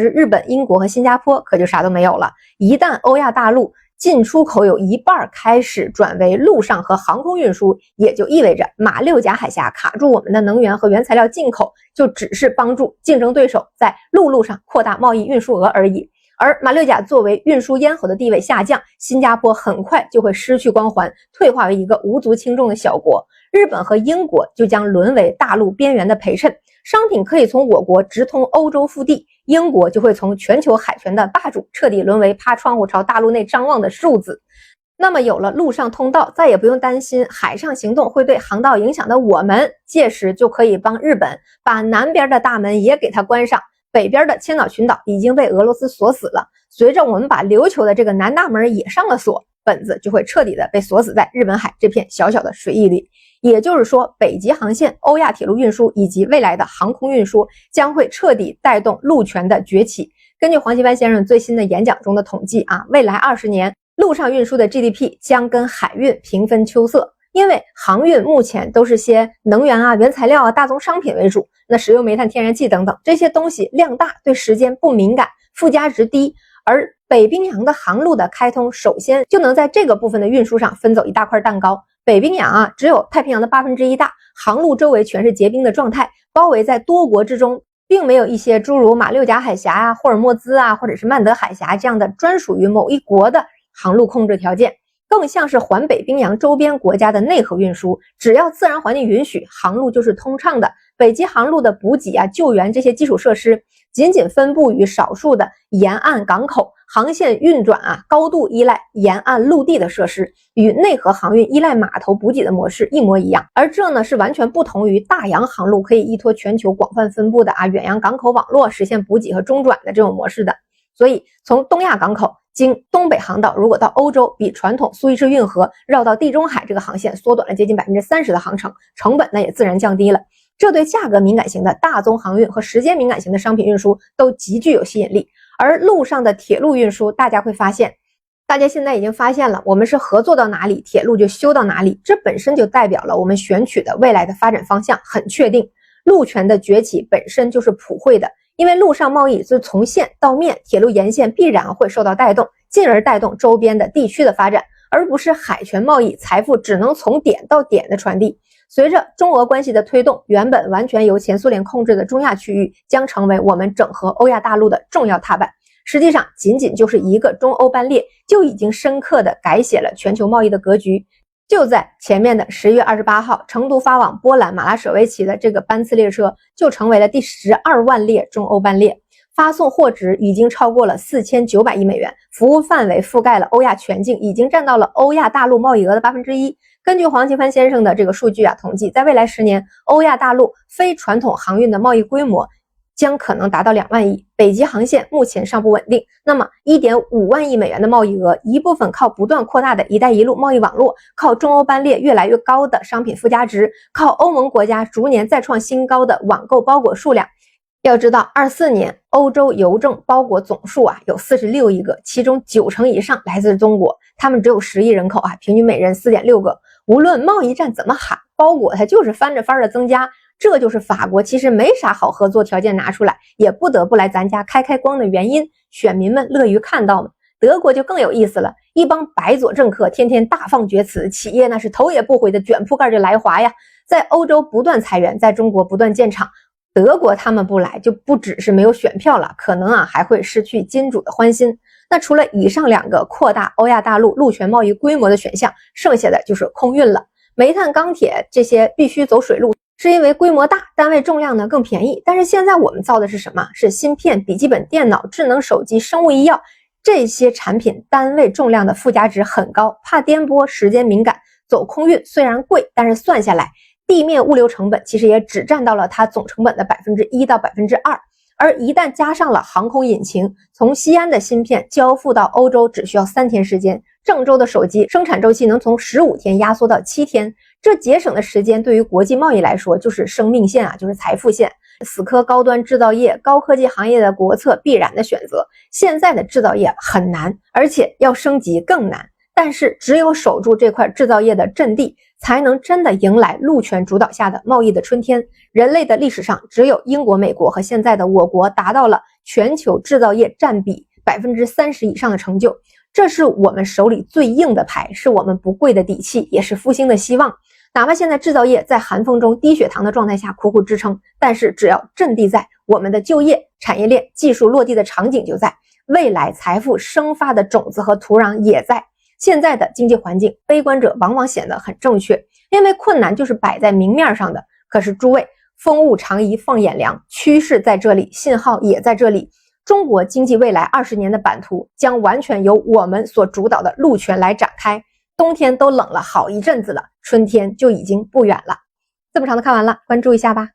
日本、英国和新加坡可就啥都没有了。一旦欧亚大陆进出口有一半开始转为陆上和航空运输，也就意味着马六甲海峡卡住我们的能源和原材料进口，就只是帮助竞争对手在陆路上扩大贸易运输额而已。而马六甲作为运输咽喉的地位下降，新加坡很快就会失去光环，退化为一个无足轻重的小国。日本和英国就将沦为大陆边缘的陪衬，商品可以从我国直通欧洲腹地，英国就会从全球海权的霸主彻底沦为趴窗户朝大陆内张望的庶子。那么有了陆上通道，再也不用担心海上行动会对航道影响的我们，届时就可以帮日本把南边的大门也给它关上。北边的千岛群岛已经被俄罗斯锁死了，随着我们把琉球的这个南大门也上了锁，本子就会彻底的被锁死在日本海这片小小的水域里。也就是说，北极航线、欧亚铁路运输以及未来的航空运输将会彻底带动陆权的崛起。根据黄奇帆先生最新的演讲中的统计未来20年陆上运输的 GDP 将跟海运平分秋色。因为航运目前都是些能源原材料大宗商品为主，那石油、煤炭、天然气等等这些东西量大，对时间不敏感，附加值低，而北冰洋的航路的开通，首先就能在这个部分的运输上分走一大块蛋糕。北冰洋只有太平洋的1/8大，航路周围全是结冰的状态，包围在多国之中，并没有一些诸如马六甲海峡霍尔木兹或者是曼德海峡这样的专属于某一国的航路控制条件。更像是环北冰洋周边国家的内河运输，只要自然环境允许，航路就是通畅的。北极航路的补给救援这些基础设施，仅仅分布于少数的沿岸港口，航线运转高度依赖沿岸陆地的设施，与内河航运依赖码头补给的模式一模一样。而这呢是完全不同于大洋航路可以依托全球广泛分布的远洋港口网络实现补给和中转的这种模式的。所以从东亚港口经东北航道，如果到欧洲，比传统苏伊士运河绕到地中海这个航线缩短了接近30%的航程，成本呢也自然降低了。这对价格敏感型的大宗航运和时间敏感型的商品运输都极具有吸引力。而陆上的铁路运输，大家现在已经发现了，我们是合作到哪里，铁路就修到哪里，这本身就代表了我们选取的未来的发展方向很确定。陆权的崛起本身就是普惠的，因为陆上贸易是从线到面，铁路沿线必然会受到带动，进而带动周边的地区的发展，而不是海权贸易财富只能从点到点的传递。随着中俄关系的推动，原本完全由前苏联控制的中亚区域将成为我们整合欧亚大陆的重要踏板。实际上仅仅就是一个中欧班列，就已经深刻地改写了全球贸易的格局。就在前面的10月28号，成都发往波兰马拉舍维奇的这个班次列车就成为了第12万列中欧班列，发送货值已经超过了4900亿美元，服务范围覆盖了欧亚全境，已经占到了欧亚大陆贸易额的1%。根据黄奇帆先生的这个数据统计，在未来10年，欧亚大陆非传统航运的贸易规模将可能达到2万亿。北极航线目前尚不稳定，那么1.5万亿美元的贸易额，一部分靠不断扩大的一带一路贸易网络，靠中欧班列越来越高的商品附加值，靠欧盟国家逐年再创新高的网购包裹数量。要知道24年欧洲邮政包裹总数有46亿个，其中90%以上来自中国，他们只有10亿人口平均每人4.6个。无论贸易战怎么喊，包裹它就是翻着番的增加，这就是法国其实没啥好合作条件拿出来，也不得不来咱家开光的原因，选民们乐于看到嘛。德国就更有意思了，一帮白左政客天天大放厥词，企业那是头也不回的卷铺盖就来华呀，在欧洲不断裁员，在中国不断建厂。德国他们不来，就不只是没有选票了，可能还会失去金主的欢心。那除了以上2个扩大欧亚大陆陆权贸易规模的选项，剩下的就是空运了。煤炭、钢铁这些必须走水路，是因为规模大，单位重量呢更便宜。但是现在我们造的是什么？是芯片、笔记本电脑、智能手机、生物医药，这些产品单位重量的附加值很高，怕颠簸，时间敏感。走空运虽然贵，但是算下来地面物流成本其实也只占到了它总成本的1%到2%，而一旦加上了航空引擎，从西安的芯片交付到欧洲只需要3天时间，郑州的手机生产周期能从15天压缩到7天，这节省的时间对于国际贸易来说就是生命线就是财富线。死磕高端制造业、高科技行业的国策必然的选择。现在的制造业很难，而且要升级更难。但是只有守住这块制造业的阵地，才能真的迎来陆权主导下的贸易的春天。人类的历史上，只有英国、美国和现在的我国达到了全球制造业占比30%以上的成就，这是我们手里最硬的牌，是我们不跪的底气，也是复兴的希望。哪怕现在制造业在寒风中低血糖的状态下苦苦支撑，但是只要阵地在，我们的就业、产业链、技术落地的场景就在，未来财富生发的种子和土壤也在。现在的经济环境，悲观者往往显得很正确，因为困难就是摆在明面上的。可是诸位，风物长宜放眼量，趋势在这里，信号也在这里。中国经济未来20年的版图将完全由我们所主导的陆权来展开。冬天都冷了好一阵子了，春天就已经不远了。这么长的看完了，关注一下吧。